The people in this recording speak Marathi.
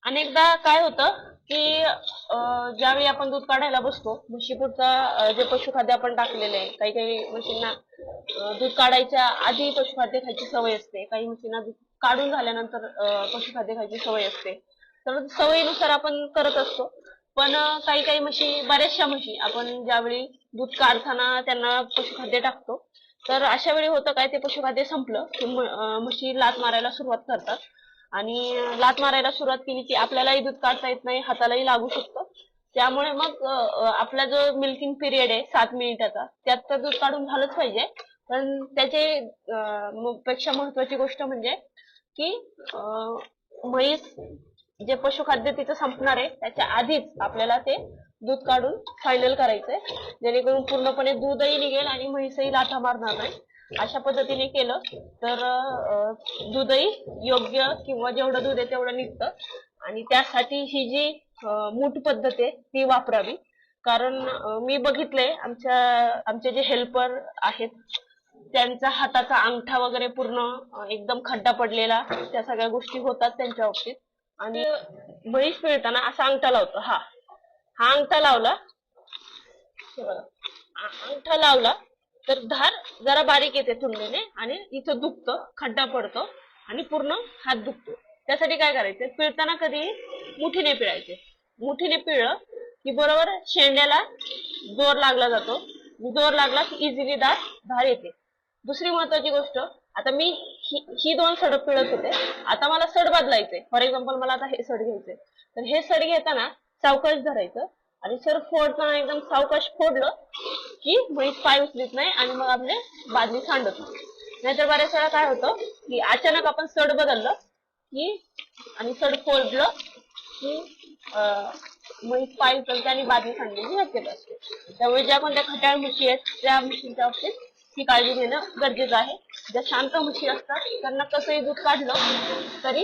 अनेकदा काय होतं की ज्यावेळी आपण दूध काढायला बसतो, म्हशीपुरता जे पशुखाद्य आपण टाकलेलं आहे, काही काही म्हशींना दूध काढायच्या आधी पशुखाद्य खायची सवय असते, काही म्हशींना दूध काढून झाल्यानंतर पशुखाद्य खायची सवय असते. तर सवयीनुसार आपण करत असतो. पण काही काही म्हशी, बऱ्याचशा म्हशी आपण ज्यावेळी दूध काढताना त्यांना पशुखाद्य टाकतो, तर अशा वेळी होतं काय, ते पशुखाद्य संपलं की म्हशी लाथ मारायला सुरुवात करतात. आणि लाथ मारायला सुरुवात केली की आपल्यालाही दूध काढता येत नाही, हातालाही लागू शकतं. त्यामुळे मग आपला जो मिल्किंग पिरियड आहे 7 मिनिटाचा, त्यात तर दूध काढून झालंच पाहिजे. पण त्याचे पेक्षा महत्वाची गोष्ट म्हणजे की म्हैस जे पशुखाद्य तिचं संपणार आहे त्याच्या आधीच आपल्याला ते दूध काढून फायनल करायचंय, जेणेकरून पूर्णपणे दूधही निघेल आणि म्हैसही लाथा मारणार नाही. अशा पद्धतीने केलं तर दूधही योग्य किंवा जेवढं दूध आहे तेवढं निघतं. आणि त्यासाठी ही जी मूठ पद्धत आहे ती वापरावी. कारण मी बघितलंय आमचे जे हेल्पर आहेत त्यांचा हाताचा अंगठा वगैरे पूर्ण एकदम खड्डा पडलेला, त्या सगळ्या गोष्टी होतात त्यांच्या बाबतीत. आणि म्हैस पिळताना असा अंगठा लावतो, हा हा अंगठा लावला, हे बघा, अंगठा लावला तर धार जरा बारीक येते तुलनेने आणि इथं दुखतं, खड्डा पडतो आणि पूर्ण हात दुखतो. त्यासाठी काय करायचं, पिळताना कधी मुठीने पिळायचे. मुठीने पिळलं की बरोबर शेंड्याला जोर लागला जातो, जोर लागला की इझिली धार येते. दुसरी महत्वाची गोष्ट, आता मी ही दोन सड पिळत होते, आता मला सड बदलायचंय. फॉर एक्झाम्पल मला आता हे सड घ्यायचंय, तर हे सड घेताना सावकाश धरायचं आणि सर फोडताना एकदम सावकाश फोडलं की म्हैस पाय उचलीत नाही आणि मग आपले बादली सांडत नाही. नाहीतर बऱ्याच वेळा काय होतं की अचानक आपण सड बदललं की आणि सड फोडलं की म्हैस पाय उचलते आणि बादली सांडण्याची शक्यता असते. त्यामुळे ज्या कोणत्या खट्याळ म्हशी आहेत त्या म्हशींच्या बाबतीत ही काळजी घेणं गरजेचं आहे. ज्या शांत म्हशी असतात त्यांना कसंही दूध काढलं तरी